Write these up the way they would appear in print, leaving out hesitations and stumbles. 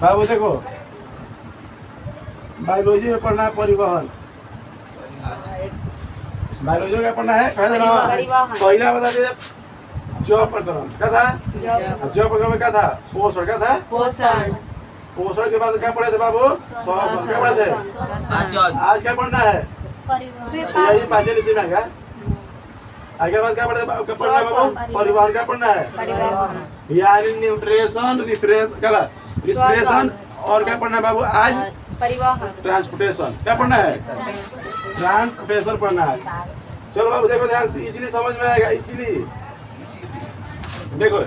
बाबू देखो, बायोलॉजी में पढ़ना है परिवहन। बायोलॉजी में क्या पढ़ना है? कह देना पहला बता दीजिए। जॉब प्रकरण क्या था? जॉब प्रकरण में क्या था? पोषण क्या था? पोषण के बाद क्या पढ़े थे बाबू? श्वसन क्या पढ़े थे? आज क्या पढ़ना है? यही पांचवें लिस्ट में क्या? आगे बाद क्या पढ़ना बाबू? परिवहन क्या पढ़ना है? यानी न्यूट्रिशन, रिफ्रेशन और क्या पढ़ना है बाबू? आज परिवहन, ट्रांसपोर्टेशन क्या पढ़ना है? ट्रांसपोर्टेशन पढ़ना है। चलो बाबू देखो ध्यान से, इजीली समझ में आएगा। इजीली देखो,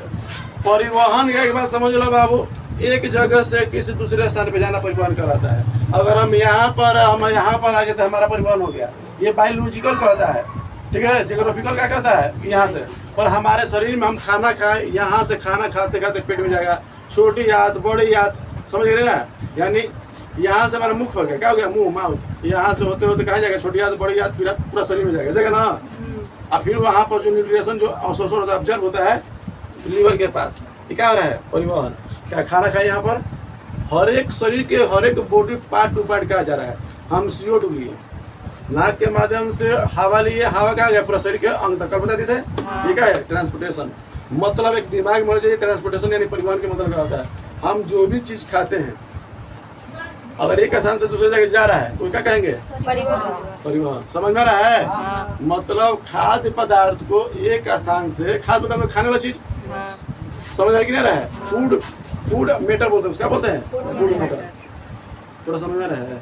परिवहन का एक बात समझ लो बाबू, एक जगह से किसी दूसरे स्थान पे जाना परिवहन कहलाता है। अगर हम यहाँ पर आ गए तो हमारा परिवहन हो गया। ये बायोलॉजिकल कहता है, ठीक है। जियोग्राफिकल क्या कहता है? यहाँ से। पर हमारे शरीर में हम खाना खाए, यहाँ से खाना खाते खाते पेट में जाएगा, छोटी याद बड़ी याद, समझ रहे ना? यानी यहाँ से हमारा मुख हो गया, क्या हो गया? मुंह, माउथ। यहाँ से होते होते कहाँ जाएगा? छोटी याद बड़ी याद, पूरा शरीर में जाएगा ना। और फिर वहाँ पर जो न्यूट्रिशन जो अवशोषण होता है, ऑब्जर्व होता है लीवर के पास। ये क्या हो रहा है? परिवहन। क्या खाना खाए यहाँ पर? हर एक शरीर के हर एक बॉडी पार्ट टू पार्ट क्या जा रहा है? हम CO2 लिए, नाक के माध्यम से हवा लिए, हवा क्या गया? पूरा शरीर के अंग तक। कल बता देते हैं ये क्या है? ट्रांसपोर्टेशन। मतलब एक दिमाग में होना चाहिए, ट्रांसपोर्टेशन यानी परिवहन के मतलब क्या होता है? हम जो भी चीज खाते हैं, अगर एक स्थान से दूसरे जगह जा रहा है तो क्या कहेंगे? परिवहन। समझ में आ रहा है? मतलब खाद्य पदार्थ को एक स्थान से, खाद्य पदार्थ खाने वाला चीज, समझ आ रहा है? फूड मैटर बोलते हैं, उसका बोलते हैं फूड मैटर। थोड़ा समझ में रहा है?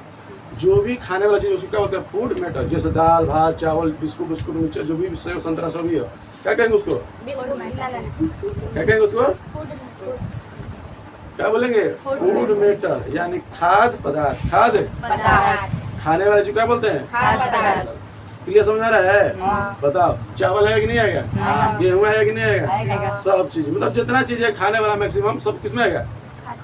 जो भी खाने वाला चीज उसको क्या बोलते हैं? Food matter. जैसे दाल भात चावल बिस्कुट जो भी सेव संतरा सब भी हो, क्या कहेंगे उसको? क्या कहेंगे उसको? क्या बोलेंगे? फूड मैटर यानी खाद्य पदार्थ। खाद्य खाने वाले चीज क्या बोलते हैं? क्लियर समझ आ रहा है? बताओ, चावल है कि नहीं आएगा? गेहूं है कि नहीं आएगा? सब चीज, मतलब जितना चीज है खाने वाला मैक्सिमम सब किसमें आएगा?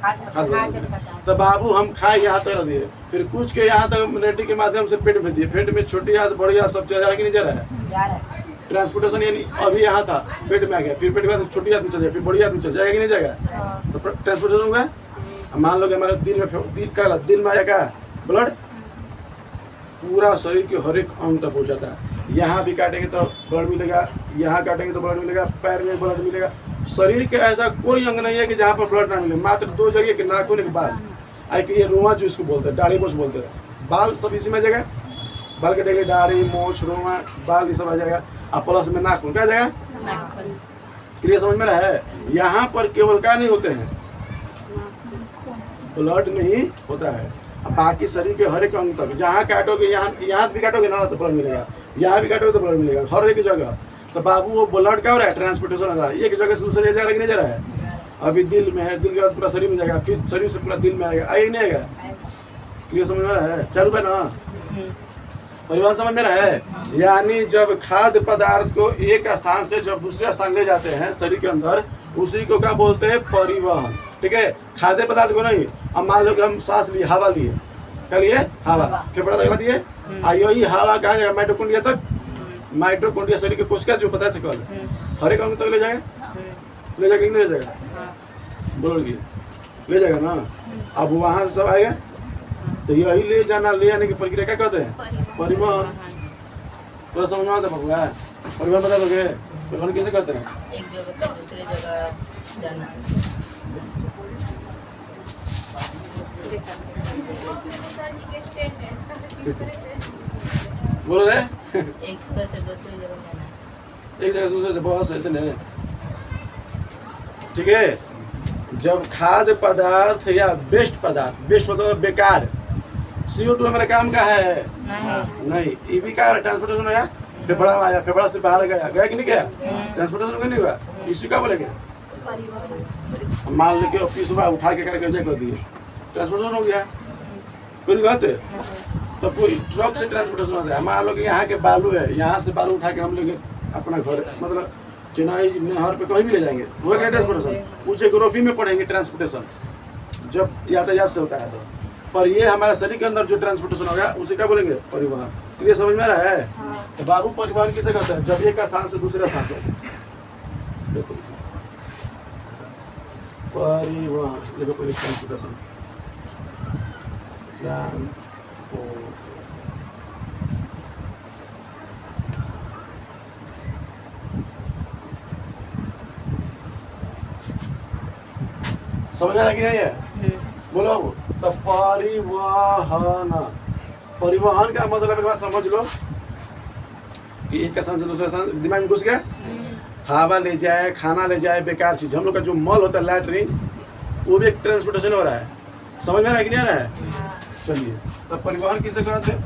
खाद्य। तो बाबू हम खाए यहाँ तक दिए, फिर कुछ के यहाँ तक रेडी के माध्यम से पेट में दिए, पेट में छोटी याद बड़ी याद सब चल रहा है कि नहीं जा रहा है? ट्रांसपोर्टेशन यानी अभी यहाँ था, पेट में आ गया, फिर पेट के बाद छोटी याद में चल जाएगा, फिर बड़ी याद में चल जाएगा कि नहीं जाएगा? तो ट्रांसपोर्टेशन होगा। मान लो कि हमारे दिल में आएगा ब्लड, पूरा शरीर के हर एक अंग तक पहुँच जाता है। यहाँ भी काटेंगे तो ब्लड मिलेगा, यहाँ काटेंगे तो ब्लड मिलेगा, पैर में ब्लड मिलेगा। शरीर के ऐसा कोई अंग नहीं है कि जहाँ पर ब्लड ना मिले। मात्र 2 जगह के नाखून के बाल, ये रोमा जो इसको बोलते हैं, दाढ़ी मोछ बोलते हैं, बाल सब इसी में आ जाएगा। बाल कटेंगे, दाढ़ी मोछ रोमा बाल ये सब आ जाएगा। और प्लस में नाखून क्या आ जाएगा? क्लियर समझ में रहा है? यहाँ पर केवल क्या नहीं होते हैं? ब्लड नहीं होता है। बाकी शरीर के हर एक अंग तक जहाँ काटोगे, यहाँ भी काटोगे ना तो ब्लड मिलेगा, यहाँ भी काटोगे तो ब्लड मिलेगा, हर एक जगह। तो बाबू वो ब्लड क्या हो रहा है? ट्रांसपोर्टेशन हो रहा है, एक जगह से दूसरे जगह नहीं जा रहा है। अभी दिल में है, दिल के बाद पूरा शरीर में जाएगा, फिर शरीर से पूरा दिल में आएगा, आएगा नहीं आएगा? क्लियर समझ में रहा है? चालू है ना? परिवहन समझ में रहा है? यानी जब खाद्य पदार्थ को एक स्थान से जब दूसरे स्थान ले जाते हैं शरीर के अंदर, उसी को क्या बोलते हैं? परिवहन। ठीक है, खाद्य पदार्थ को नहीं। अब मान लो कि हम सांस लिए, हवा लिए, क्या लिए? हवा। फेफड़ा तक दिए, यही हवा कहाँ जाएगा? माइटोकॉन्ड्रिया तक। माइटोकॉन्ड्रिया शरीर के कोशिका जो पता है कल हर एक अंग तक ले जाएगा, ले जाएगा कि नहीं ले जाएगा? बोलो कि ले जाएगा ना। अब वहाँ से सब आएगा, तो यही ले जाना, ले आने की प्रक्रिया क्या कहते हैं? परिवहन। थोड़ा समझ में आता है बबुआ? परिवहन बता दोगे? परिवहन कैसे कहते हैं? एक जगह से दूसरे जगह जाना। बोलो रे। एक जगह से दूसरी जगह जाना। एक जगह से दूसरे से बहुत सही है। ठीक है, जब खाद्य पदार्थ या वेस्ट पदार्थ, वेस्ट मतलब बेकार, CO2 हमारे काम का है नहीं। ये भी क्या ट्रांसपोर्टेशन हो गया? फेफड़ा में आया, फेफड़ा से बाहर गया कि नहीं गया? ट्रांसपोर्टेशन नहीं हुआ, इसी का बोलेंगे। मान लो कि ऑफिस में उठा के करके कर दिए, ट्रांसपोर्टेशन हो गया। कोई बात है? तो कोई ट्रक से ट्रांसपोर्टेशन होता है। मान लो कि यहाँ के बालू है, यहाँ से बालू उठा के हम लोग अपना घर, मतलब चेन्नई नहर पे कहीं भी ले जाएंगे, वो क्या ट्रांसपोर्टेशन? ऊंचे ग्रोफी में पढ़ेंगे ट्रांसपोर्टेशन, जब यातायात से होता है तो। पर ये हमारे शरीर के अंदर जो ट्रांसपोर्टेशन होगा उसे क्या बोलेंगे? परिवहन। क्लियर समझ में आ रहा है? तो बाबू परिवहन किसे कहते हैं? जब एक स्थान से दूसरे स्थान पे परिवहन देखो पहले ट्रांसपोर्टेशन ट्रांसपोर्ट समझ आ रहा कि नहीं है? बोलो बाबू। तो परिवहन, परिवहन का मतलब एक बात समझ लो कि एक स्थान से दूसरे स्थान, दिमाग में घुस गया। हवा ले जाए, खाना ले जाए, बेकार चीज। हम लोग का जो मल होता है लैटरिन, वो भी एक ट्रांसपोर्टेशन हो रहा है। समझ में आ रहा है कि नहीं आ रहा है? चलिए, तो परिवहन किसे कहते हैं?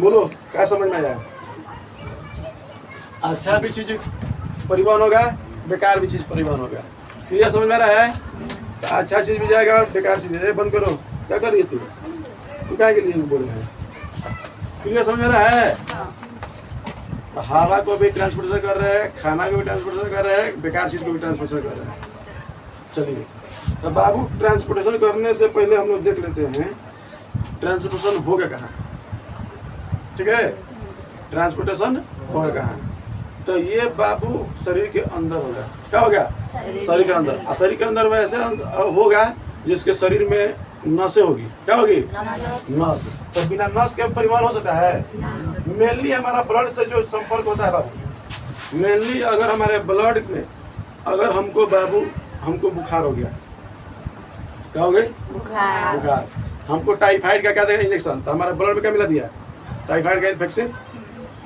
बोलो क्या समझ में आया? अच्छा भी चीज परिवहन होगा, बेकार भी चीज परिवहन होगा। क्लियर समझ में आ रहा है? तो अच्छा चीज भी जाएगा और बेकार चीज भी। बंद करो, क्या कर रही है तू क्या के लिए बोल रहे हैं? क्लियर समझ में आ रहा है? तो हवा को भी ट्रांसपोर्टेशन कर रहे हैं, खाना को भी ट्रांसपोर्टेशन कर रहे हैं, बेकार चीज को भी ट्रांसपोर्टेशन कर रहे हैं। चलिए, तो बाबू ट्रांसपोर्टेशन करने से पहले हम लोग देख लेते हैं ट्रांसपोर्टेशन होगा कहाँ। ठीक है, ट्रांसपोर्टेशन होगा कहाँ? तो ये बाबू शरीर के अंदर होगा। क्या होगा? शरीर के अंदर। और शरीर के अंदर वैसे होगा जिसके शरीर में नसें होगी। क्या होगी? नस। तो बिना नस के परिवहन हो सकता है? मेनली हमारा ब्लड से जो संपर्क होता है बाबू, मेनली अगर हमारे ब्लड में अगर हमको बुखार हो गया, क्या हो गई? बुखार। हमको टाइफाइड का क्या देगा? इंजेक्शन। तो हमारे ब्लड में क्या मिला दिया? टाइफाइड का इन्फेक्शन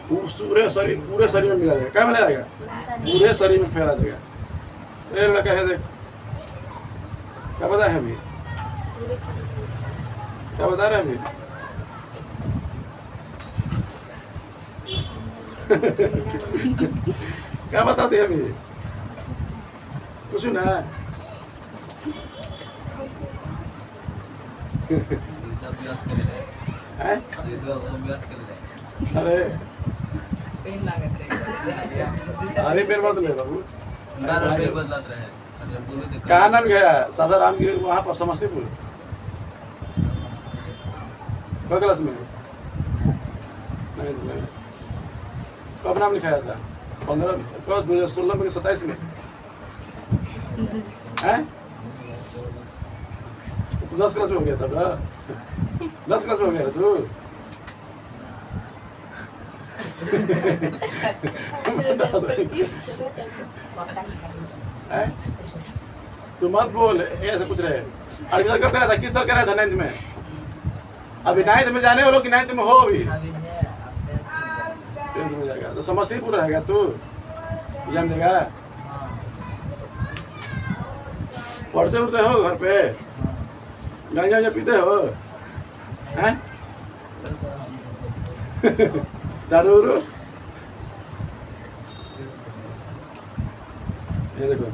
पूरे शरीर में मिला जाएगा। क्या मिला जाएगा? पूरे शरीर में फैला जाएगा। ये लड़का है, देख क्या बता है हमें, क्या बता रहे हैं क्या बताते हैं हमें? कुछ ना अरे अरे पेड़ बदल ले बाबू, कहाँ नाम गया? सादा राम की वहाँ पर समस्तीपुर क्लास में नहीं। कब नाम लिखाया था? 2016 में 27 में है? तो 10 क्लास में हो गया था। 10 क्लास में हो गया तू। तू मत बोल, ऐसे कुछ रहे। अभी कब करा था? किस साल करा था? 9th में। अभी 9th में जाने वालों कि 9th में हो? अभी 10th में जाएगा तो समस्तीपुर रहेगा तू, एग्जाम देगा। पढ़ते उड़ते हो घर पे? गांजा पीते हो? हैं? दारू उरू? ये देखो,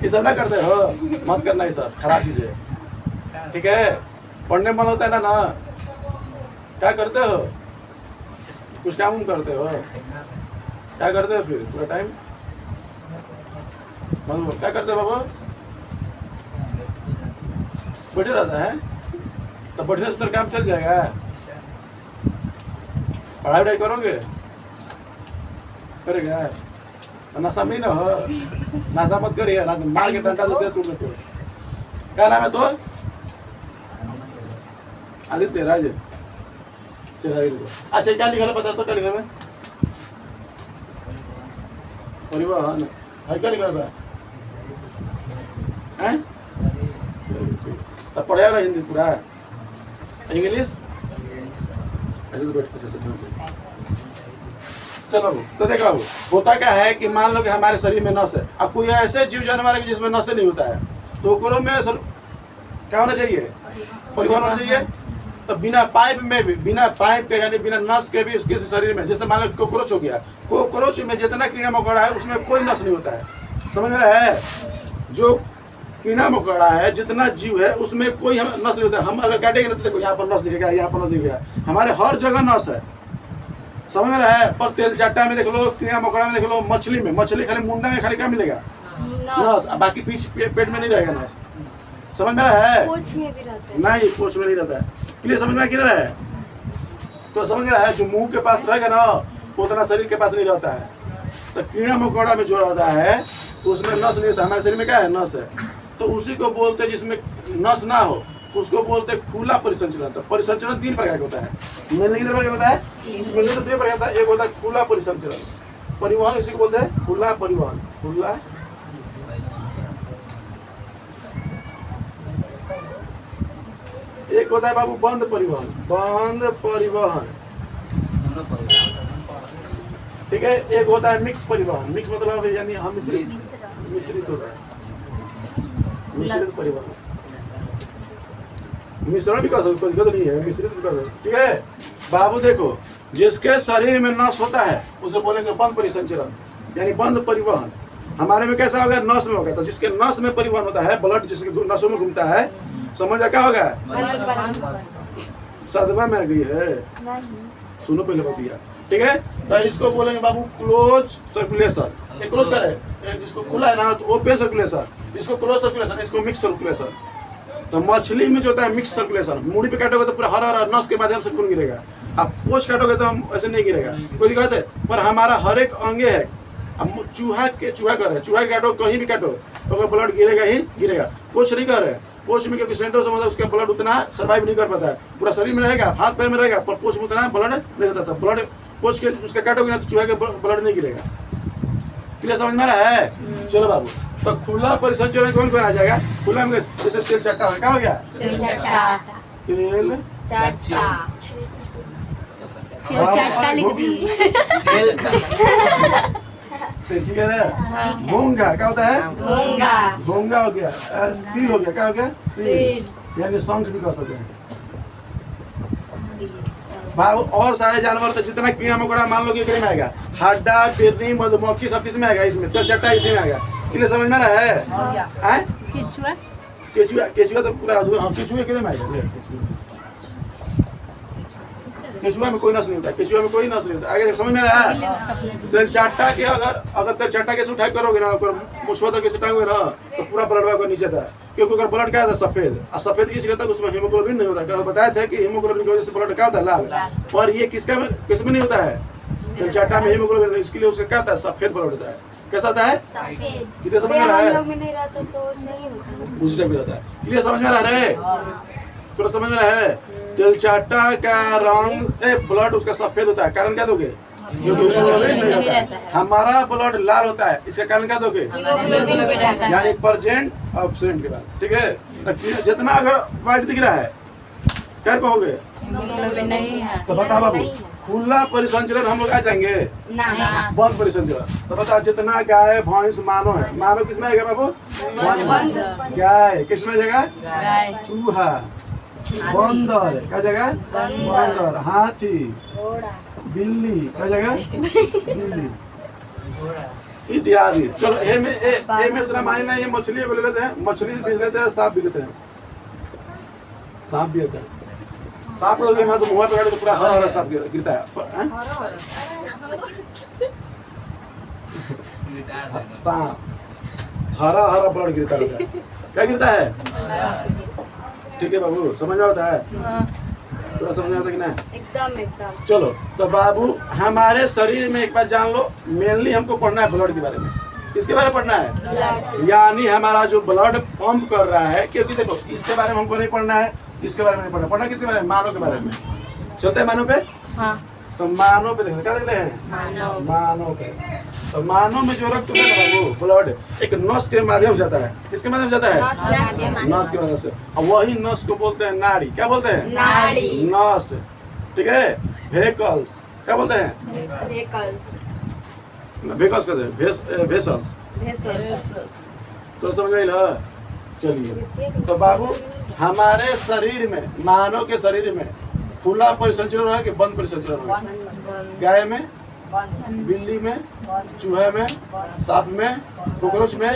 ये सब ना करते हो, मत करना ये सब, खराब चीज है। ठीक है, पढ़ने मन होता है ना क्या करते हो? कुछ काम करते हो? क्या करते हो फिर पूरा टाइम? क्या करते हो बाबा? बैठे रहता है? तो बैठने से तो काम चल जाएगा। पढ़ाई वढ़ाई करोगे? करेगा? नशा में ना हो, नशा मत करिए ना, मार के डंडा देते तुम तो। क्या नाम है तो? आदित्य राज। चला अच्छा, क्या लिखा है बता तो? क्या लिखा है? परिवहन है, क्या लिखा है? तो पढ़ेगा ना हिंदी पूरा? इंग्लिश ऐसे से बैठ ऐसे से ध्यान से। चलो बाबू, तो देखो बाबू, होता क्या है कि मान लो कि हमारे शरीर में नस है, अब कोई ऐसे जीव जानवर है कि जिसमें नस नहीं होता है, तो ओकरों में क्या होना चाहिए? परिवहन होना चाहिए। तो बिना पाइप में भी, बिना पाइप के यानी बिना नस के भी उसके शरीर में, जैसे मान लो कोकरोच हो गया, कोकरोच में जितना कीड़ा मकोड़ा है उसमें कोई नस नहीं होता है, समझ में रहा है? जो कीड़ा मकोड़ा है, जितना जीव है उसमें कोई हम नस नहीं होता है। हम अगर काटेंगे तो देखो यहाँ पर नस दिखेगा, यहाँ पर नस दिखेगा, हमारे हर जगह नस है, समझ में रहा है? और तेल चाटा में देख लो, कीड़ा मकोड़ा में देख लो, मछली में, मछली खाली मुंडा में खाली क्या मिलेगा? नस, बाकी पीछ पेट में नहीं रहेगा नस, समझ में रहा है? पोछ में भी रहता है। नहीं, पोछ में नहीं रहता है, क्लियर समझ में रहा है? तो समझ में रहा है, जो मुंह के पास रहेगा ना उतना शरीर के पास नहीं रहता है। तो कीड़ा मकोड़ा में जो रहता है उसमें नस नहीं होता, हमारे शरीर में क्या है? नस है। तो उसी को बोलते हैं, जिसमें नस ना हो उसको बोलते हैं खुला परिसंचरण। तो परिसंचरण 3 प्रकार का होता है, मिलने कितने प्रकार का होता है? मिलने तो 3 प्रकार का, एक होता है खुला परिसंचरण, परिवहन इसी को बोलते हैं खुला परिवहन, खुला। एक होता है बाबू बंद परिवहन, बंद परिवहन, ठीक है। एक होता है मिक्स परिवहन, मिक्स मतलब यानी हम मिश्रित होता है, मिश्रित परिवहन, मिश्रण भी कर सकते, दिक्कत नहीं है, मिश्रित भी कर सकते, ठीक है बाबू। देखो, जिसके शरीर में नस होता है उसे बोलेंगे बंद परिसंचरण, यानी बंद परिवहन। हमारे में कैसा होगा? नस में होगा। तो जिसके नस में परिवहन होता है, ब्लड जिसके नसों में घूमता है, समझ क्या होगा? सदमा में गई है, सुनो पहले बतिया, ठीक है। तो इसको बोलेंगे बाबू क्लोज सर्कुलेशन, ये क्लोज करे, जिसको खुला है ना तो ओपन सर्कुलेशन, इसको क्लोज सर्कुलेशन, इसको मिक्स सर्कुलेशन। तो मछली में जो होता है मिक्स सर्कुलेशन, मूड़ी पे काटोगे तो पूरा हरा हरा नस के माध्यम से खून गिरेगा, अब पोछ काटोगे तो हम ऐसे नहीं गिरेगा, कोई दिक्कत है? पर हमारा हर एक अंगे है। अब चूहा कर है, चूहा काटो कहीं भी काटो तो ब्लड गिरेगा ही गिरेगा। पोछ नहीं कर रहे, पोछ में क्योंकि सेंटो से मतलब उसका ब्लड उतना सर्वाइव नहीं कर पाता है, पूरा शरीर में रहेगा, हाथ पैर में रहेगा, पर पोछ में उतना ब्लड नहीं रहता था। ब्लड पोछ के उसका काटोगे ना तो चूहा के ब्लड नहीं गिरेगा, क्लियर समझ में रहा है? चलो बाबू, तो खुला परिसंचरण कौन कौन आ जाएगा? खुला में जैसे तेल चट्टा है, क्या हो गया? तेल चाटा लिख दीजिए। ठीक है ना? भोंगा क्या होता है? भोंगा हो गया, सील हो गया, क्या हो गया? सील, यानी शंख भी कह सकते हैं बाबू। और सारे जानवर तो जितना कीड़ा मकोड़ा मान लो कि में आएगा, हड्डा, बिरनी, मधुमक्खी सब किस में आएगा? इसमें तेल चट्टा इसी में आएगा, क्लियर समझ में रहा है? केचुआ, केचुआ तो पूरा केचुए के में आएगा, केचुआ में कोई नस नहीं होता, केचुआ में कोई नस नहीं होता, आगे समझ में रहा है? तेल चाटा के अगर तेल चाटा के उठा करोगे ना, मुछुआ तक से टांगोगे ना तो पूरा ब्लड का नीचे था, क्योंकि अगर ब्लड क्या था? सफेद, और सफेद इसलिए था कि उसमें हीमोग्लोबिन नहीं होता। कल बताया था कि हीमोग्लोबिन की वजह से ब्लड क्या होता है? लाल। पर ये किसमें नहीं होता है? तेल चाटा में हीमोग्लोबिन, इसके लिए उसका क्या होता है? सफेद ब्लड होता है। कैसा होता है? क्लियर समझ में रहा है? दूसरे भी होता है, क्लियर समझ में रहा है? पूरा समझ में रहा है? तेल चाटा का रंग ब्लड उसका सफेद होता है, कारण क्या दोगे? हीमोग्लोबिन नहीं होता है। हमारा ब्लड लाल होता है, इसका कारण क्या दोगे? यानी प्रेजेंट एब्सेंट के बाद, ठीक है। तो जितना अगर व्हाइट दिख रहा है क्या कहोगे? तो बता बाबू, खुला परिसंचरण हम लोग आ जाएंगे, बंद परिसंचरण। तो बता, जितना गाय भैंस मानो है, मानो किसमें आएगा बाबू? गाय किसमें जाएगा? चूहा, बंदर क्या जगह? बंदर, हाथी, बिल्ली क्या जगह? बिल्ली इत्यादि। चलो ए में उतना मायने नहीं है, मछली भी लेते हैं, मछली भी लेते हैं, सांप भी लेते हैं, सांप भी लेते हैं। सांप लोग तो मुँह पे काटो तो पूरा हरा हरा सांप गिरता है, सांप हरा हरा ब्लड गिरता है, क्या गिरता है? ठीक है बाबू, समझ में आता है? पूरा समझ में आता कि नहीं? एकदम। चलो, तो बाबू हमारे शरीर में एक बात जान लो, मेनली हमको पढ़ना है ब्लड के बारे में। किसके बारे में पढ़ना है? यानी हमारा जो ब्लड पंप कर रहा है, क्योंकि देखो इसके बारे में हमको नहीं पढ़ना है, इसके बारे में नहीं पढ़ना। पढ़ना किसके बारे में? मानव के बारे में। चलते हैं मानव पे। तो मानव पे देखते क्या देखते हैं? मानव पे। तो मानव में जो रक्त है ना वो ब्लड एक नस के माध्यम से जाता है। किसके माध्यम से जाता है? नस के माध्यम से। और वही नस को बोलते हैं नाड़ी। क्या बोलते हैं? नाड़ी। नस, ठीक है। व्हीकल्स क्या बोलते हैं? व्हीकल्स व्हीकल्स कहते हैं वेसल्स। तो समझ गई ना? चलिए तो बाबू हमारे शरीर में, मानव के शरीर में खुला परिसंचरण है कि बंद परिसंचरण है? गाय में, बिल्ली में, चूहे में, सांप में, कॉकरोच में,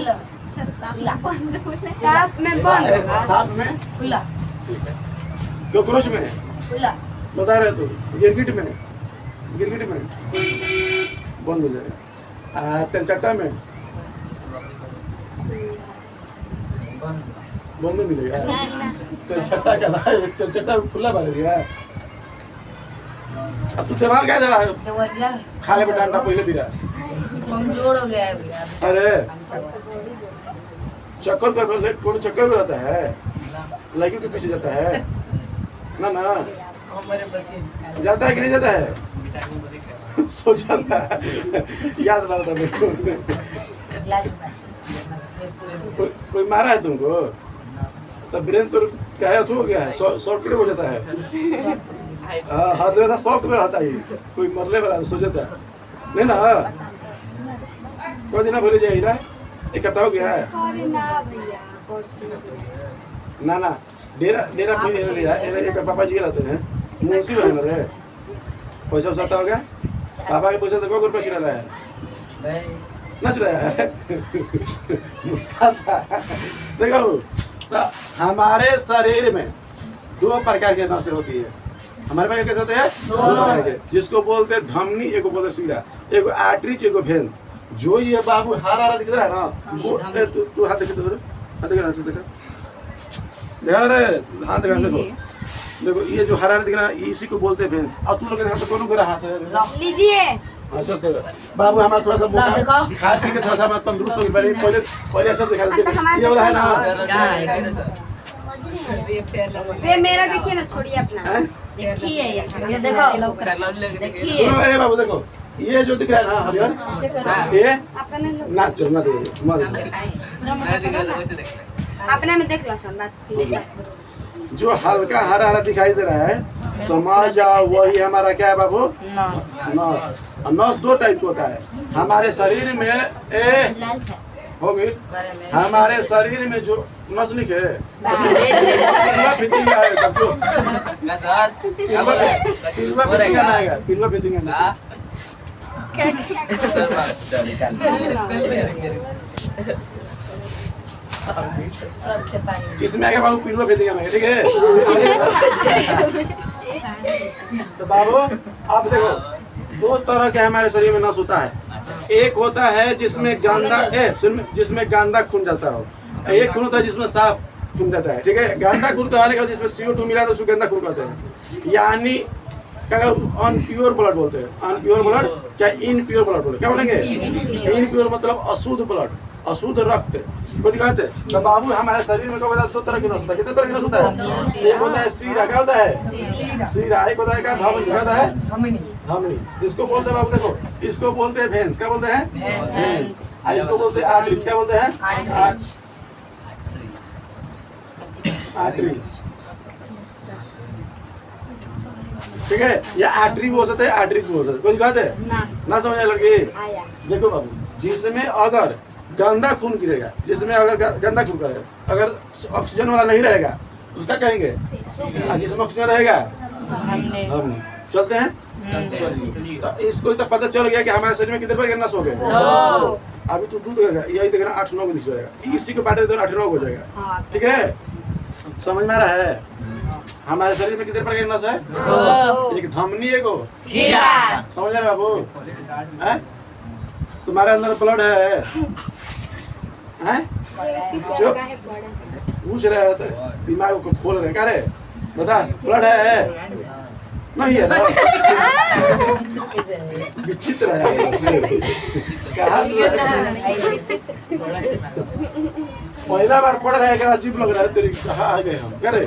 सांप में बंद होगा। सांप में, खुला ठीक है, कॉकरोच में, खुला बता रहे तो गिरगिट में बंद हो जाएगा। तेलचट्टा में बंद नहीं मिलेगा। तेलचट्टा का तेलचट्टा खुला बालेगा। अब तू त्योहार क्या दे रहा है? देवरिया खाले पे डांडा पहले भी रहा। कमजोर हो गया है भैया। अरे चक्कर कर कौन चक्कर में रहता है? लड़की के पीछे जाता है ना? हमारे बच्चे जाता है कि नहीं जाता है? सो जाता है। याद मारा था मेरे को। कोई मारा है तुमको? तो ब्रेन तो क्या है, हो गया है, शॉर्ट हो जाता है। हाथ में शॉक में रहता है। कोई मरले वाला सो जाता है नहीं ना? कोई दिन भूल जाएगी ना? एक हो गया है अरे ना भैया परसों ना डेरा कोई नहीं लिया। एक पापा जी रहते हैं, मुंशी बने मेरे। पैसा वैसा हो गया? पापा के पैसा तो को रुपया चुरा रहा है ना? चुराया है मुस्काता है। देखो तो हमारे शरीर में दो प्रकार के नसें होती है। हमारे में कैसे होते हैं? दो प्रकार के, जिसको बोलते हैं धमनी, एक को बोलते हैं सीरा, एक आर्टरीज, एक वेंस। जो ये बाबू हारा दिख रहा है ना, वो तू हाथ देखो, हाथ देखो, देखा रे, हाथ देखा, देखो ये जो हरा दिख रहा है इसी को बोलते हैं वेंस। और तू लोग देखा तो कौन मेरा हाथ है? लीजिए। अच्छा तो बाबू हमारा थोड़ा सा खा पी के थोड़ा सा तंदुरुस्त हो गए। पहले ऐसा दिखा देते ये वाला है ना। वे मेरा देखिए ना, छोड़िए अपना। देखिए ये देखो देखिए सुनो ए बाबू, देखो ये जो दिख रहा है ना हरियर, ये आपका नहीं लो। ना चल ना दे मत। अपने में देख लो सब बात। जो हल्का हरा हरा दिखाई दे रहा है, समझ जाओ वही हमारा क्या है बाबू? नस। नस दो टाइप का होता है हमारे शरीर में। हो गई हमारे शरीर में जो नस लिखे पिलवा फिटिंग आएगा, जो पिलवा फिटिंग आएगा, पिलवा फिटिंग आएगा। सब छपाई किसमें आएगा बाबू? पिलवा फिटिंग आएगा, ठीक है। तो बाबू आप देखो दो तरह के हमारे शरीर में नस होता है। एक होता है जिसमें जिसमें गंदा खून जाता हो, एक खून होता है जिसमें साफ खून जाता है, ठीक है। गंदा खून कहने का जिसमें CO2 मिला तो उसको गंदा खून कहते हैं, यानी अनप्योर ब्लड बोलते हैं। अनप्योर ब्लड चाहे इनप्योर ब्लड बोले, क्या बोलेंगे? इनप्योर मतलब अशुद्ध ब्लड, अशुद्ध रक्त को दिखाते हैं। तो बाबू हमारे शरीर में क्या होता है? दो तरह की नस होता है। कितने तरह की नस होता है? एक होता है सीरा, क्या होता है? सीरा। एक होता है क्या? धमनी, क्या होता है? धमनी। इसको बोलते हैं बाबू, देखो इसको बोलते हैं वेंस, क्या बोलते हैं? वेंस। इसको बोलते हैं आर्टरीज, क्या बोलते हैं? आर्टरीज, ठीक है। या आर्टरी भी हो सकते हैं, आर्टरीज भी हो सकते हैं। कोई दिखाते हैं ना? समझ आए लड़की? देखो बाबू, जिसमें अगर गंदा खून गिरेगा, जिसमें अगर गंदा खून करेगा, अगर ऑक्सीजन वाला नहीं रहेगा उसका कहेंगे, जिसमें ऑक्सीजन रहेगा हम चलते हैं। चलिए तो इसको तो पता चल गया कि हमारे शरीर में कितने प्रकार के नस हो गए। अभी तो दूध यही देखना 8-9 को नीचे जाएगा, इसी को बांटे तो 8-9 हो जाएगा, ठीक है। समझ में आ रहा है? हमारे शरीर में कितने प्रकार के नस है? एक धमनी, एक समझ रहे बाबू? तुम्हारे अंदर ब्लड है? जो पूछ रहे हैं तो दिमाग को खोल रहे, क्या रे बता? ब्लड है नहीं है ना? विचित्र है कहा? पहला बार पढ़ रहे हैं, अजीब लग रहा है। तेरी कहाँ आ गए हम, क्या रे?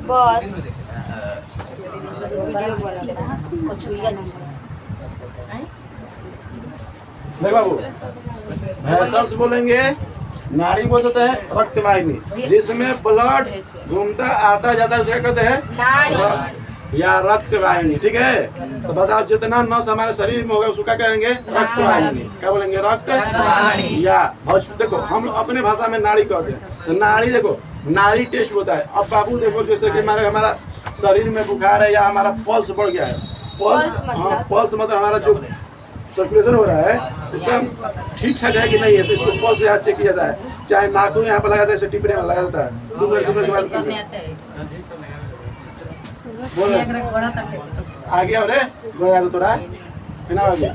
बस कचुरिया जैसे देख बाबू वेसल्स बोलेंगे, नाड़ी बोलते हैं रक्त वाहिनी, जिसमें ब्लड घूमता आता जाता है उसे क्या कहते हैं? नाड़ी या रक्त वाहिनी। ठीक है, तो बताओ जितना नस हमारे शरीर में होगा उसको क्या कहेंगे? रक्त वाहिनी। क्या बोलेंगे? रक्त वाहिनी। या देखो हम अपने भाषा में नाड़ी कहते हैं, तो नाड़ी देखो नाड़ी टेस्ट होता है। अब बाबू देखो जैसे कि हमारा शरीर में बुखार है या हमारा पल्स बढ़ गया है, पल्स मतलब हमारा जो सर्कुलेशन हो रहा है उसका ठीक ठाक है कि नहीं है, तो इसको पल्स से चेक किया जाता है। चाहे नाखून यहाँ पर लगाता है, इसे टिपने में लगा जाता है, 2 मिनट के बाद करने आता है बोलो एक रख बड़ा तक आ गया रे गोया तो तोरा बिना आ गया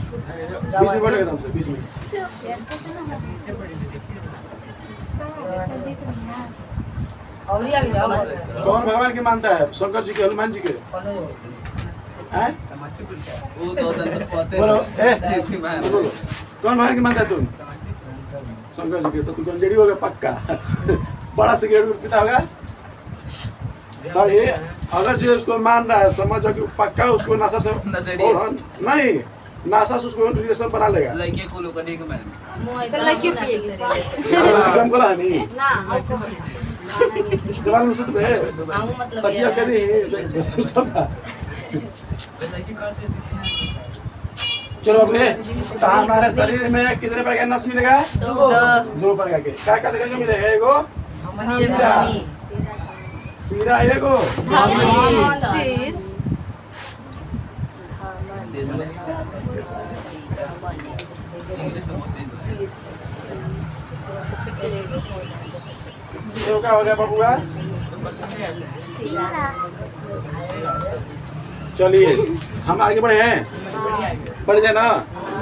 20 मिनट एकदम से 20 मिनट। और ही आ गया कौन भगवान के मानता है? शंकर जी के, हनुमान जी के? हैं? बोलो बोलो कौन भगवान के मानता है तुम? शंकर जी के। तो तू गंजेड़ी होगा पक्का बड़ा सिगरेट पीता होगा सही। अगर जो उसको मान रहा है समझो कि पक्का उसको नशा से नहीं, नशा से उसको रिलेशन बना लेगा। लड़के को लोग कभी तो लड़की पिएगी कम को नहीं ना हमको जवान मुसुत में हम मतलब तकिया करी सब। चलो अपने तो हमारे शरीर में कितने प्रकार का नस मिलेगा? 2 प्रकार के। क्या क्या देखने को मिलेगा? एगो सीरा, एगो ये क्या हो गया बबुआ? चलिए हम आगे बढ़े हैं, बढ़ जाए ना।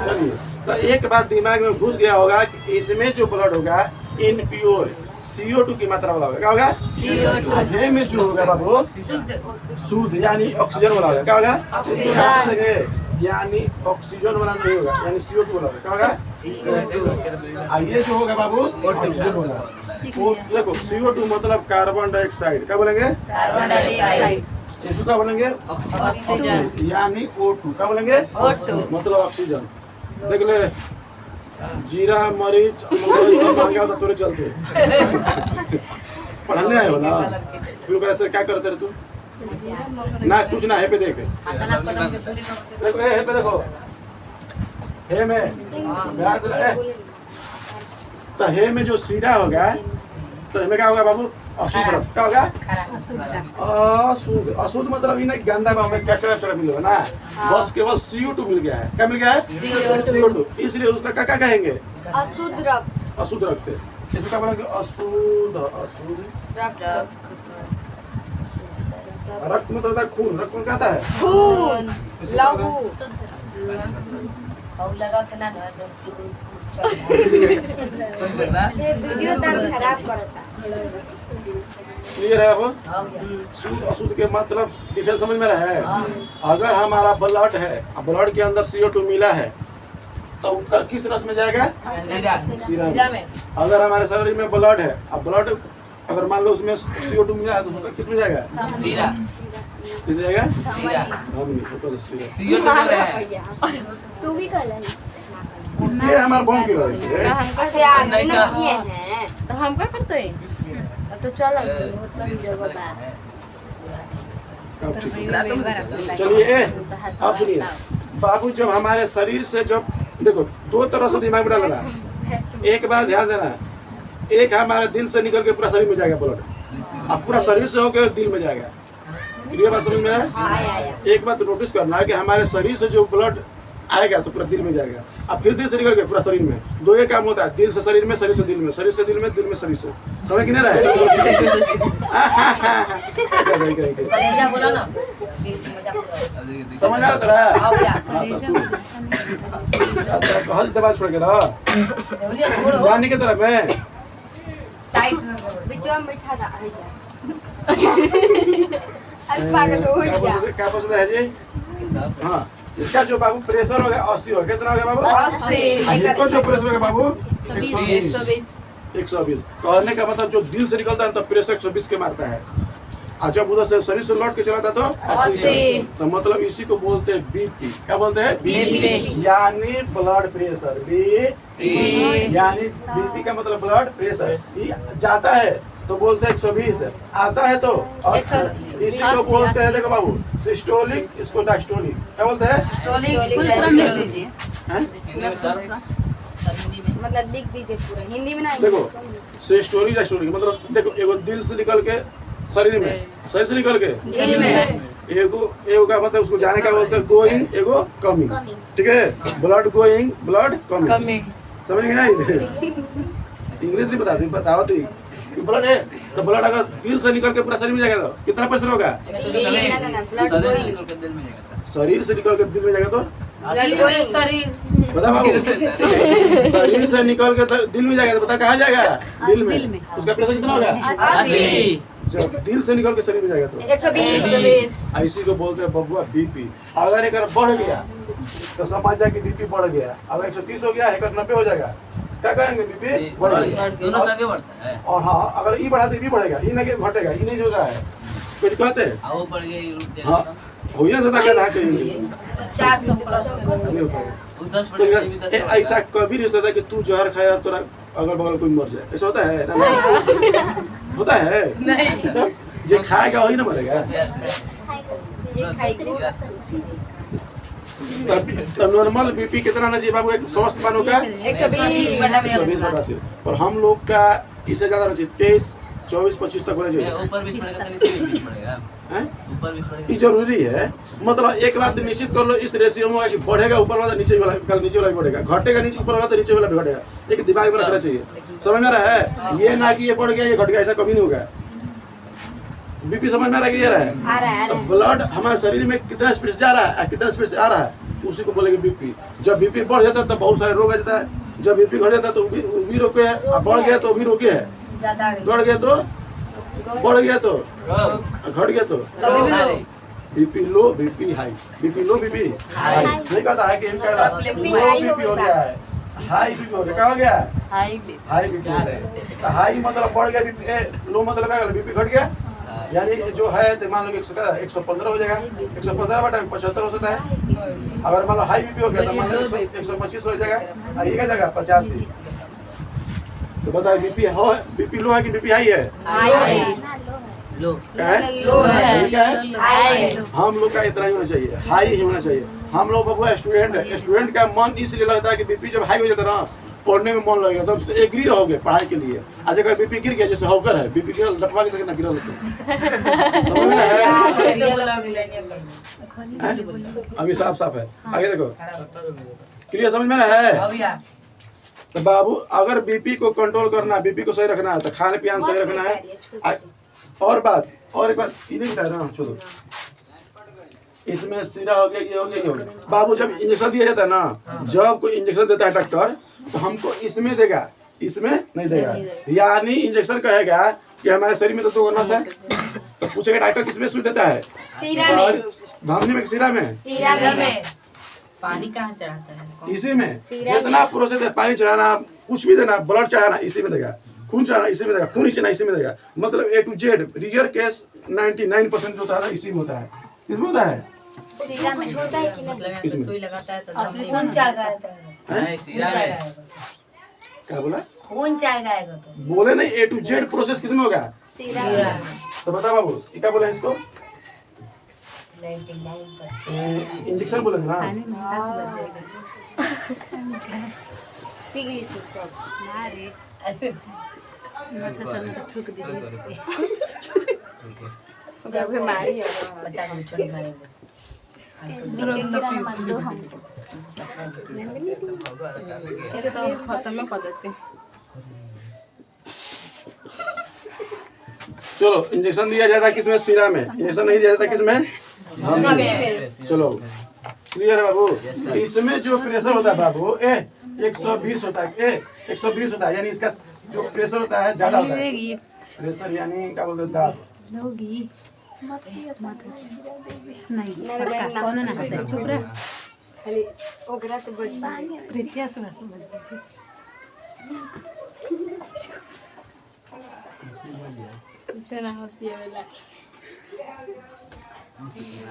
चलिए तो एक बात दिमाग में घुस गया होगा कि इसमें जो ब्लड होगा इनप्योर CO2 की मात्रा वाला होगा। क्या होगा? ये में जो होगा बाबू शुद्ध यानी ऑक्सीजन वाला होगा। क्या होगा? यानी ऑक्सीजन वाला नहीं होगा, यानी CO2 वाला होगा। क्या होगा? ये जो होगा बाबू ऑक्सीजन वाला। वो देखो CO2 मतलब कार्बन डाइऑक्साइड। क्या बोलेंगे? Carbon dioxide. इसको क्या बोलेंगे? ऑक्सीजन यानी O2। क्या बोलेंगे? O2 मतलब ऑक्सीजन। देख ले जीरा मरीच सब मांगा तो तोरे चलते पढ़ने आए हो ना। फिर कैसे क्या करते रहे तू? ना कुछ ना है पे देख देखो है पे देखो हे में तो हे में जो सीरा होगा तो हमें क्या होगा बाबू? अशुद्ध। क्या होगा? अशुद्ध। अशुद्ध मतलब ये नहीं गंदा में हमें कचरा मिल होगा ना, बस केवल CO2 मिल गया है। क्या मिल गया है? CO2। इसलिए उसका क्या कहेंगे? अशुद्ध रक्त। अशुद्ध रक्त। इसको क्या बोलेंगे? अशुद्ध रक्त रक्त मतलब होता है खून। रक्त में क्या आता है? खून लहू। वीडियो तार खराब करता। क्लियर है अब? शुद्ध अशुद्ध के मतलब डिफरेंस समझ में रहा है? अगर हमारा ब्लड है, ब्लड के अंदर CO2 मिला है तो किस रस में जाएगा? सीरा में। अगर हमारे शरीर में ब्लड है, अब ब्लड अगर मान लो उसमें CO2 मिला है तो उसका किस में जाएगा? सीरा। किस में जाएगा? सीरा। तू भी कर ले। ये हमारा बम की वजह से तो हम क्या करते हैं? तो चलो चलिए अब सुनिए बाबू, जब हमारे शरीर से जब देखो 2 तरह से दिमाग में डालना है। एक बात ध्यान देना, एक हमारे दिल से निकल के पूरा शरीर में जाएगा ब्लड, अब पूरा शरीर से होकर दिल में जाएगा। क्लियर बात समझ में आया? एक बात नोटिस करना है कि हमारे शरीर से जो ब्लड आएगा तो पूरा दिल में जाएगा, अब फिर दिल से निकल के पूरा शरीर में। 2 ही काम होता है, दिल से शरीर में, शरीर से दिल में, शरीर से दिल में, दिल में शरीर से। समझ कि नहीं रहा है? समझ आ रहा तेरा? हल दबा छोड़ के ना जाने के तरफ में बिचवा मीठा था पागल हो गया। क्या पसंद है जी? हाँ, इसका जो बाबू प्रेशर होगा 80 होगा। कितना होगा बाबू? 80। इसको जो प्रेशर होगा बाबू 120। 120। कहने का मतलब जो दिल से निकलता है तो प्रेशर 120 के मारता है, और जब उधर से शरीर से लौट के चलाता तो 80। तो मतलब इसी को बोलते हैं बीपी। क्या बोलते हैं? बीपी। यानी ब्लड प्रेशर। बीपी यानी बीपी का मतलब ब्लड प्रेशर। ये जाता है तो बोलते हैं 120, आता है तो 80। इसी को बोलते हैं, देखो बाबू, सिस्टोलिक, इसको डायस्टोलिक। क्या बोलते हैं? हैं? मतलब लिख दीजिए पूरा हिंदी में ना। देखो सिस्टोलिक डायस्टोलिक मतलब देखो, एगो दिल से निकल के शरीर में, शरीर से निकल के दिल में, एगो का मतलब उसको जाने का बोलते हैं गोइंग, एगो कमिंग। ठीक है, ब्लड गोइंग, ब्लड कमिंग। समझ गए ना? इंग्लिश नहीं बताओ तो ब्लड है तो ब्लड अगर दिल से निकल के पूरा शरीर में जाएगा तो कितना प्रेशर होगा? शरीर से निकल के दिल में जाएगा तो बता बाबू, शरीर से निकल के दिल में जाएगा तो बता कहाँ जाएगा? दिल में। उसका प्रेशर कितना होगा? 80। जब दिल से निकल के शरीर में जाएगा तो 120। इसी को बोलते हैं बबुआ बीपी। अगर एक बढ़ गया तो समझ जाए कि बीपी बढ़ गया। अगर 130 हो गया, एक 90 हो जाएगा, क्या कहेंगे? बीपी बढ़ गया। दोनों संगे बढ़ता है। और हाँ, अगर ई बढ़ा तो भी बढ़ेगा, ई नहीं घटेगा, ई नहीं जो है कुछ कहते हैं। वो बढ़ गया, हाँ, हो ही ना ज्यादा कहता है कहीं 400 प्लस नहीं होता है। वो 10 बढ़ गया, भी 10 ऐसा कभी नहीं होता कि तू जहर खाया तोरा अगल बगल कोई मर जाए, ऐसा होता है ना? होता है नहीं। जो खाएगा वही ना मरेगा। तो नॉर्मल बीपी कितना आना चाहिए बाबू? एक स्वस्थ मानो का 120/80। और हम लोग का इससे ज्यादा रहना चाहिए, 23, 24, 25 तक होना चाहिए। ऊपर 20 बढ़ेगा तो नीचे भी 20 बढ़ेगा। हैं? ऊपर 20 बढ़ेगा। ये जरूरी है। मतलब एक बात निश्चित कर लो इस रेशियो में कि बढ़ेगा ऊपर वाला नीचे वाला, कल नीचे वाला भी बढ़ेगा, घटेगा नीचे ऊपर वाला तो नीचे वाला भी घटेगा। एक दिमाग में रखना चाहिए, समझ में रहा है? ये ना कि ये बढ़ गया ये घट गया, ऐसा कभी नहीं होगा। बीपी समझ में आ रहा है? तो ब्लड हमारे शरीर में कितना स्पीड से जा रहा है, कितना स्पीड से आ रहा है, उसी को बोलेंगे बीपी। जब बीपी बढ़ जाता है तो बहुत सारे रोग आ जाता है। जब बीपी घट जाता है तो वो भी रोके है, और बढ़ गया तो भी रोके है, बढ़ गया तो बढ़ गया तो घट गया तो BP low, BP high, BP low, BP high. नहीं कहता है कि इनका लो बीपी हो गया है, हाई बीपी हो गया। क्या हो गया? हाई बीपी हो गया। हाई मतलब बढ़ गया बीपी, लो मतलब क्या? बीपी घट गया। यानी जो है तो मान लो 115 हो जाएगा, 115 बटा 75 हो सकता है। अगर मान लो हाई बीपी हो गया तो मान लो 125 हो जाएगा, और ये क्या जाएगा 85। तो बताओ बीपी लो है कि बीपी हाई है? लो क्या है? लो है। क्या है? हम लोग का इतना ही होना चाहिए, हाई ही होना चाहिए। हम लोग बबुआ स्टूडेंट है, स्टूडेंट का मन इसलिए लगता है कि बीपी जब हाई हो जाता है ना, पढ़ने में मन लगेगा, तब से एग्री रहोगे पढ़ाई के लिए। आज अगर बीपी गिर गया, जैसे हॉकर है, बीपी गिर लटवा के देखना गिरा होता समझ में है? अभी साफ है, आगे देखो, क्लियर समझ में है? तो बाबू अगर बीपी को कंट्रोल करना है, बीपी को सही रखना है, तो खाने पीने सही रखना है। और एक बात ये नहीं बताया ना, चलो इसमें सीरा हो गया, ये हो गया, ये हो गया। बाबू जब इंजेक्शन दिया जाता है ना, जब कोई इंजेक्शन देता है डॉक्टर, तो हमको इसमें देगा, इसमें नहीं देगा। यानी इंजेक्शन कहेगा कि हमारे शरीर में तो 2 नस है, तो पूछेगा डॉक्टर किसमें सुई देता है? धमनी में, सीरा में। पानी कहाँ चढ़ाता है? इसी में जितना प्रोसेस है, पानी चढ़ाना, कुछ भी देना, ब्लड चढ़ाना इसी में देगा, खून चढ़ाना इसी में देगा, खून इसी में देगा। मतलब A to Z rear case 99% होता है ना इसी में होता है। इसमें होता है, मतलब इसमें सुई लगाता है तो खून जाएगा। क्या बोला? खून जाएगा तो बोले नहीं, A to Z प्रोसेस किसमें होगा? तो बता बाबू ये क्या बोला है इसको? 99%। इंजेक्शन बोलेंगे ना। जब बीमारी 50 मिनट मारेंगे। खत्म कर देते। चलो इंजेक्शन दिया जाता है किसमें? सीरा में। इंजेक्शन नहीं दिया जाता किसमें? चलो क्लियर है बाबू? इसमें जो प्रेशर होता है बाबू 120 होता है, 120 होता है, यानी इसका जो प्रेशर होता है ज्यादा होता है। प्रेशर यानी क्या बोलते हैं? दाब। नहीं कौन ना हंसे, चुप रह। खाली ओकरा से बच प्रीतिया से बस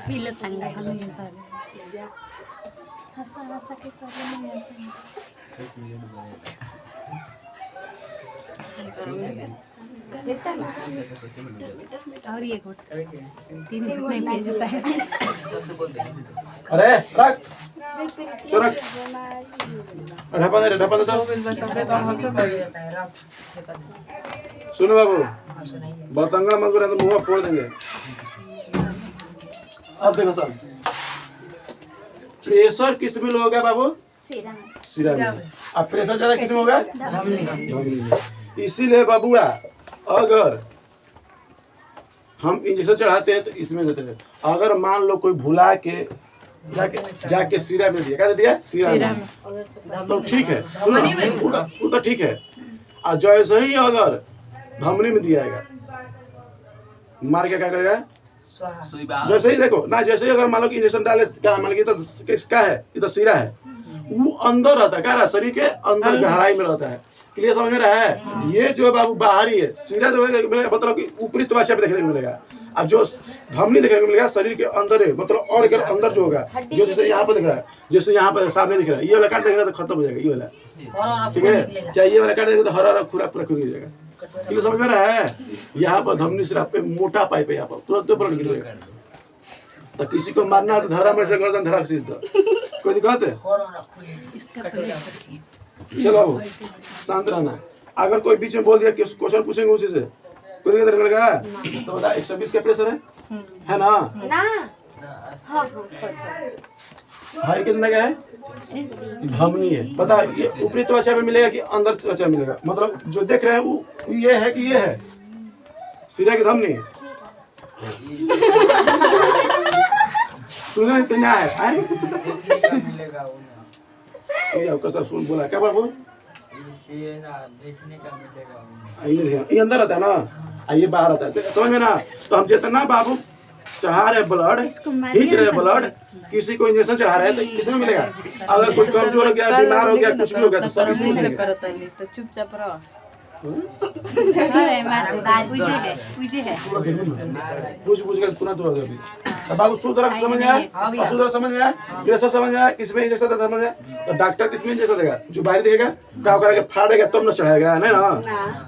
पीले संग हम सारे हंसा हंसा के कर नहीं और ये घोट 3 दिन में भेज देता है। अरे रख चल रख ढपा दे तो सुनो बाबू बतंगड़ा मत करें तो मुंह फोड़ देंगे। अब देखो सर प्रेशर किस में लो होगा बाबू सिरा में। अब प्रेशर ज्यादा किस में होगा धमनी में। इसीलिए बाबूआ अगर हम इंजेक्शन चढ़ाते हैं तो इसमें देते हैं। अगर मान लो कोई भुला के जाके सिरा में दिया क्या दिया सिरा में तो ठीक है वो तो ठीक है। और जैसे ही अगर धमनी में दिया जाएगा मार के क्या करेगा जैसे ही देखो ना जैसे ही अगर मान लो कि इंजेक्शन डाले क्या मान लो क्या है इधर सिरा है वो अंदर रहता है क्या शरीर के अंदर गहराई में रहता है। क्लियर समझ में रहा है। ये जो है बाबू बाहरी है सिरा जो है मतलब कि ऊपरी त्वचा पे देखने को मिलेगा और जो धमनी देखने को मिलेगा शरीर के अंदर है मतलब और के अंदर जो होगा जो जैसे यहाँ पर दिख रहा है जैसे यहाँ पर सामने दिख रहा है ये वाला काट देगा तो खत्म हो जाएगा ये वाला ठीक है। चाहे ये वाला काट देगा तो हरा हरा पूरा पूरा खुल जाएगा। क्लियर समझ में रहा है। यहाँ पर धमनी सिरा पे मोटा पाइप है यहाँ पर तुरंत ब्लड गिरेगा तो किसी को मारना है तो धरा में से गर्दन धरा सीधा कोई दिक्कत है। चलो बाबू शांत रहना। अगर कोई बीच में बोल दिया कि क्वेश्चन पूछेंगे उसी से कोई दिक्कत लगा तो बता 120 का प्रेशर है ना हाई कितना का है धमनी है पता ये ऊपरी त्वचा में मिलेगा कि अंदर त्वचा में मिलेगा मतलब जो देख रहे हैं वो ये है कि ये है सिरा की धमनी सुने तो क्या है सुन बोला क्या बाबू ये अंदर रहता है ना ये बाहर आता है तो समझ में ना। तो हम जितना बाबू चढ़ा रहे ब्लड खींच रहे ब्लड किसी को इंजेक्शन चढ़ा रहे हैं तो किसमें मिलेगा। अगर कोई कमजोर हो गया बीमार हो गया कुछ भी हो गया तो सब इसमें मिलेगा। तो चुपचाप रहो पूछ कर सुना तो अभी बाबू सुधर समझ आया सुधर समझ आया प्रेशर समझ आया किसमें इंजेक्शन देता समझ आया तो डॉक्टर किसमें इंजेक्शन देगा जो बाहर देगा क्या करेगा फाड़ेगा तब न चढ़ाएगा नहीं ना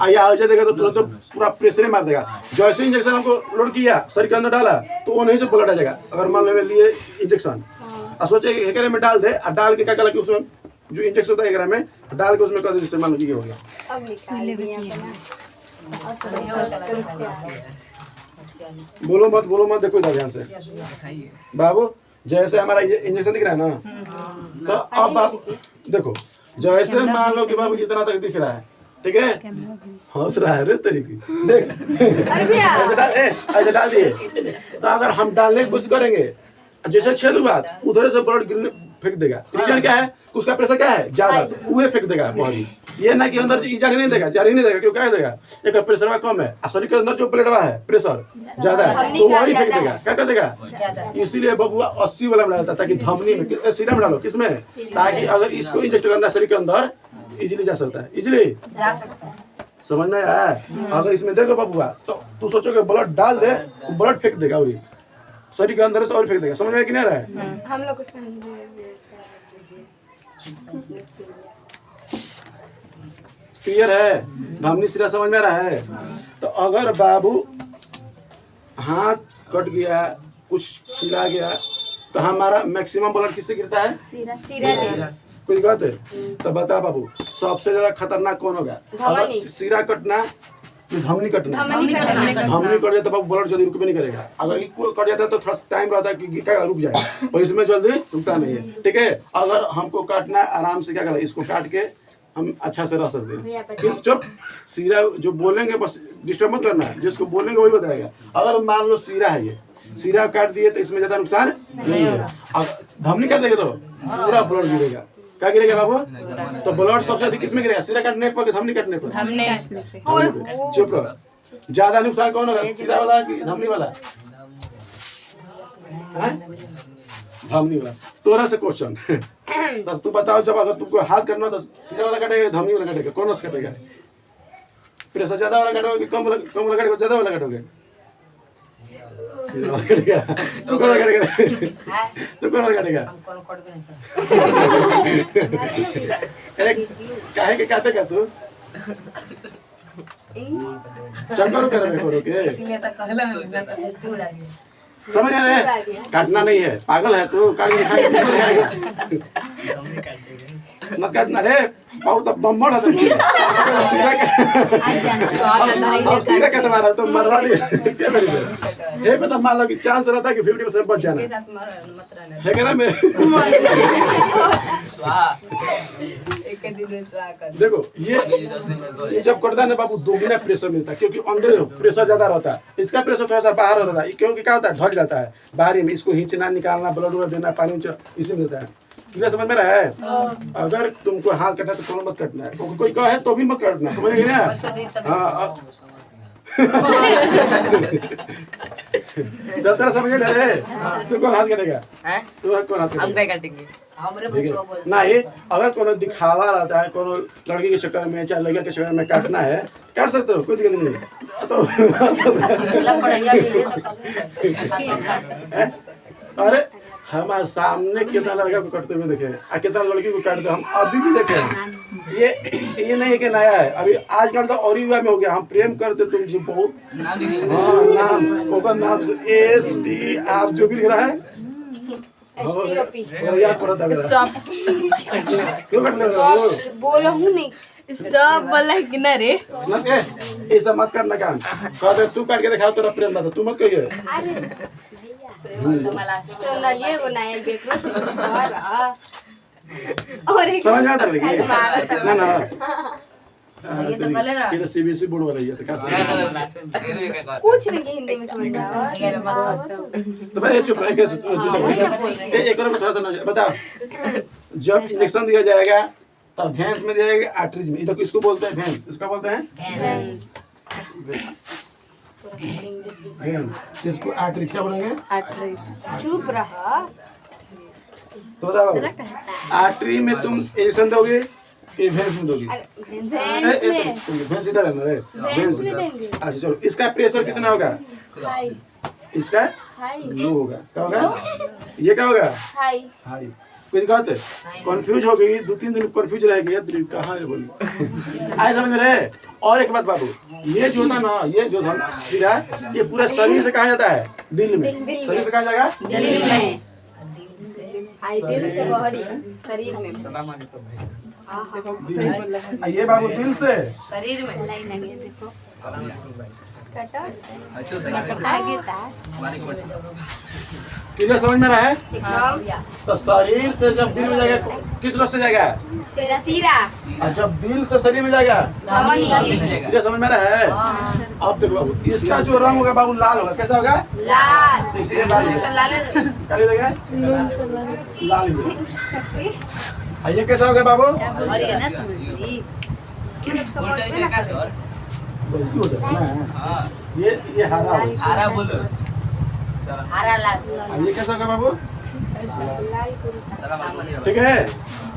आया हो जाएगा तो तुरंत पूरा प्रेशर मार देगा। जैसे इंजेक्शन हमको लोड किया शरीर के अंदर डाला तो वो नहीं से ब्लड आ जाएगा। अगर मान लो लिए इंजेक्शन और सोचे एकरे में डाल दे और डाल के क्या करा कि उसमें जो इंजेक्शन होता है एकरा में डाल के उसमें कर दे जिससे मान लो ये हो गया। बोलो मत देखो इधर ध्यान से बाबू जैसे हमारा ये इंजेक्शन दिख रहा है ना तो अब आप देखो जैसे मान लो कि बाबू इतना तक दिख रहा है ठीक है हंस रहा है तरीके देख ऐसे डाल दिए तो अगर हम डालने की कोशिश करेंगे जैसे छेद हुआ उधर से ब्लड गिरने फेंक देगा। रीजन क्या है उसका प्रेशर क्या है ज्यादा तो वो फेंक देगा बॉडी ये ना कि अंदर जारी नहीं देगा क्यों क्या देगा एक प्रेशर कम है शरीर के अंदर जो प्लेटवा है प्रेशर ज्यादा है तो वही फेंक देगा क्या कर देगा। इसीलिए बबुआ 80 वाला में डालता ताकि धमनी में सीरा में डालो किसमें ताकि अगर इसको इंजेक्ट करना शरीर के अंदर इजीली जा सकता है इजीली समझ में आया। अगर इसमें देखो बबुआ तो तू सोचोगे ब्लड डाल दे ब्लड फेंक देगा और शरीर के अंदर से और फेंक देगा। समझ में कि नहीं रहा है हम लोग को क्लियर है धमनी सिरा समझ में रहा है। तो अगर बाबू हाथ कट गया कुछ छिला गया तो हमारा मैक्सिमम ब्लड किससे गिरता है कोई दिक्कत है तो बता बाबू सबसे ज्यादा खतरनाक कौन होगा अगर सिरा कटना धमनी कटना धमनी कट जाता है ब्लड जल्दी रुक भी नहीं करेगा। अगर कट जाता है तो थोड़ा टाइम रहता है कि क्या रुक जाएगा पर इसमें जल्दी रुकता नहीं है ठीक है। अगर हमको काटना आराम से क्या करें इसको काट के हम अच्छा से रह सकते हैं। चुप सीरा जो बोलेंगे बस डिस्टर्ब मत करना है जिसको बोलेंगे वही बताएगा। अगर मान लो सीरा है ये सीरा काट दिए तो इसमें ज्यादा नुकसान नहीं होगा। धमनी काट देंगे तो पूरा ब्लड गिरेगा क्या गिरेगा बाबू तो ब्लड सबसे अधिक किसमें गिरेगा सिरा काटने पर धमनी काटने पर चुप कर ज्यादा नुकसान कौन होगा सिरा वाला कि धमनी वाला धमनी वाला। तोरा से क्वेश्चन तब तू बताओ जब अगर तुमको हाथ करना तो सिरा वाला कटेगा धमनी वाला कटेगा कौन सा कटेगा प्रेशर ज्यादा वाला काटोगे कि कम वाला काटोगे, ज्यादा वाला काटोगे? सीधा वाला काटेगा। तू कौन वाला काटेगा? तू कौन वाला काटेगा? एक काहे के काटेगा तू? चक्कर कर रहे हो के? इसलिए तो कहला ना तो बेइज्जती उड़ा दी। समझ रहे? काटना नहीं है, पागल है तू, काट के खाएगा किसको खाएगा? मत काटना रे, बहुत बम्बड़ है तुम। सीधा कटवा रहा तो मरवा दिया। क्या करेंगे? ये पता मान लो कि चांस रहता है कि 50% बच जाना। इसके साथ मत रहना। है क्या ना मैं? एक दिन में स्वाहा कर। देखो ये जब करता है ना बाबू दोगुना प्रेशर मिलता है, क्योंकि अंदर प्रेशर ज्यादा रहता है, इसका प्रेशर थोड़ा सा बाहर रहता है, क्योंकि क्या होता है ढल जाता है बाहरी में, इसको खींचना निकालना, ब्लड वलड देना, पानी इसी में देता है। क्लियर समझ में रहा है? अगर तुमको हाथ कटना तो कोनो मत कटना है, कोई कहे तो भी मत काटना, समझ गए ना? हाँ चल समझ रहे? तू कौन हाथ कटेगा? तू कौन हाथ कटेगा? हमरे बसवा बोल। नहीं, अगर कोनो दिखावा रहता है, कोनो लड़की के चक्कर में चाहे लड़का के चक्कर में काटना है, काट सकते हो, कोई दिक्कत नहीं। तो चला पढ़ाइया भी है तो अरे हमारे सामने कितना लड़का को काटते हुए देखे, कितना लड़की को काटते हम अभी भी देखे हैं। ये नहीं है कि नया है, अभी आजकल तो और युवा में हो गया। हम प्रेम करते तुमसे बहुत, हाँ नाम होगा, नाम से ST आप जो भी लिख रहा है याद पड़ा था मेरा। क्यों काट ले रहे हो? बोलो हूँ नहीं। स्टॉप बोला कि ना रे? ये सब मत करना काम। कहते तू काट के दिखाओ तेरा प्रेम था, तू मत कहिए। सुनाइए वो नया देखो और एक समझ में आता है ना? ना ये तो कले रहा। ये तो CBSE बोर्ड वाला ही है, तो क्या समझ? कुछ नहीं कि हिंदी में समझ में आओ। तो भाई चुप रहे, एक और में थोड़ा सा बताओ। जब इंजेक्शन दिया जाएगा तब भैंस में दिया जाएगा, आर्टरीज में। इधर किसको बोलते हैं? भैंस। इसका बोलते हैं भैंस। इसको आर्टरीज क्या बोलेंगे? चुप रहा। तो बताओ आर्टरी में तुम इंजेक्शन दोगे कि भैंस में दोगे? भैंस इधर है ना रे, भैंस इधर। अच्छा चलो, इसका प्रेशर कितना होगा? इसका लो होगा। क्या होगा? ये क्या होगा? हाई। कोई दिक्कत है? कंफ्यूज हो गई, 2-3 दिन कंफ्यूज रह गई, दिल कहाँ है बोली? आए समझ में रहे? और एक बात बाबू, ये जो था ना, ये जो था सीधा, ये पूरा शरीर से कहा जाता है दिल में। शरीर से कहा जाएगा दिल में। दिल से बाहरी शरीर में। ये बाबू दिल से शरीर में लाइन आगे देखो, आगे था। क्लियर समझ में रहा है? एकदम तो शरीर से जब दिल में जाएगा, किस रस से जाएगा? सीरा। और जब दिल से शरीर में जाएगा, धमनी। क्लियर समझ में रहा है? अब देखो बाबू, इसका जो रंग होगा बाबू लाल होगा। कैसा होगा? लाल। इसलिए लाल है। क्या लिखेगा? लाल ही। ये कैसा होगा बाबू? ना समझली। गलती हो जाता है ना। ये हरा होगा। हरा लाल। ये कैसा होगा बाबू? ठीक है,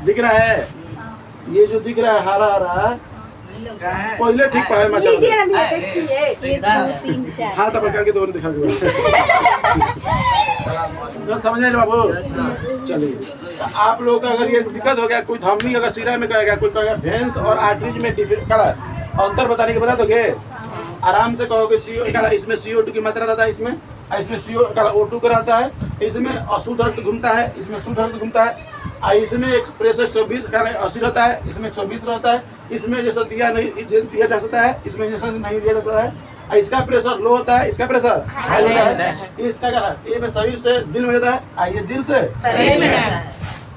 दिख रहा है? ये जो दिख रहा है हरा हरा, पहले ठीक पढ़ाई में चल लीजिए ना भैया, देखिए। 1 2 3 4 हाथ अपन करके दोनों दिखा दो। सर समझ रहे बाबू? चलिए, तो आप लोगों का अगर ये दिक्कत हो गया, कोई धमनी अगर सिरा में कहेगा, कोई कहेगा भेंस और आर्टरीज में अंतर बताने के बता दोगे? आराम से कहोगे CO, इसमें CO2 की मात्रा रहता है, इसमें O2 का रहता है, इसमें अशुद्ध रक्त घूमता है, इसमें शुद्ध रक्त घूमता है। इसमें एक प्रेशर 120 80 रहता है, इसमें 120 रहता है। इसमें जैसा दिया जा सकता है, इसमें जैसा नहीं दिया जा सकता है। इसका प्रेशर लो होता है, इसका प्रेशर हाई होता है। इसका क्या है? ये में शरीर से दिल में जाता है, ये दिल से शरीर में जाता है।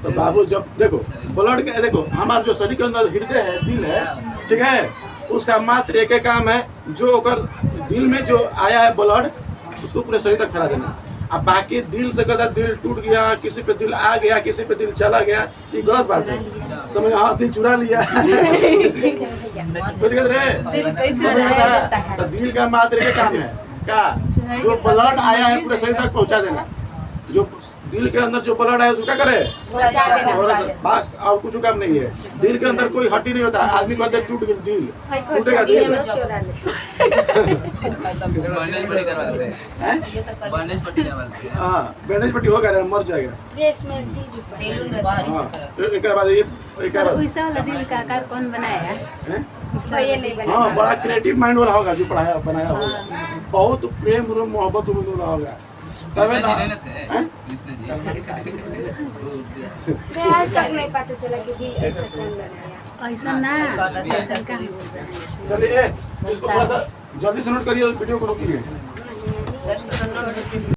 तो बाबू जब देखो ब्लड के, देखो हमारे जो शरीर के अंदर हृदय है, दिल है, ठीक है, उसका मात्र एक काम है, जो अगर दिल में जो आया है ब्लड, उसको पूरे शरीर तक फैला देना। अब बाकी दिल से कहता दिल टूट गया, किसी पे दिल आ गया, किसी पे दिल चला गया, ये गलत बात है। समझ? हाँ, दिल चुरा लिया। तो दिल का मात्र एक काम है क्या? जो ब्लड आया है पूरे शरीर तक पहुंचा देना। जो दिल के अंदर जो ब्लड है उसको क्या करे बचा देना और चाहिए। बस और कुछ काम नहीं है। दिल के अंदर कोई हड्डी नहीं होता। आदमी को अंदर टूट गया दिल, टूटेगा दिल दिल में चोरा ले। बैंडेज पट्टी करवाते हैं, हैं? ये तो कल बैंडेज पट्टी करवाते हैं। हाँ बैंडेज पट्टी हो गया मर जाएगा। देश में दी बेलून रे बाहर हाँ से करा एक बाद ये एक सर बाद वैसा वाला दिल का आकार कौन बनाया है? हैं? वैसा ये वाला नहीं दिल। बना। हाँ बड़ा क्रिएटिव माइंड वाला होगा जो पढ़ाया बनाया होगा। बहुत प्रेम और मोहब्बत वाला होगा तभी कृष्ण ना। जी नहीं थे, हैं? कृष्ण जी। मैं आज तक नहीं पता चला कि जी ऐसा कौन बनाया। ऐसा ना ऐसा का चलिए इसको थोड़ा सा जल्दी से नोट करिए वीडियो को रोकिए। रेस्टोरेंट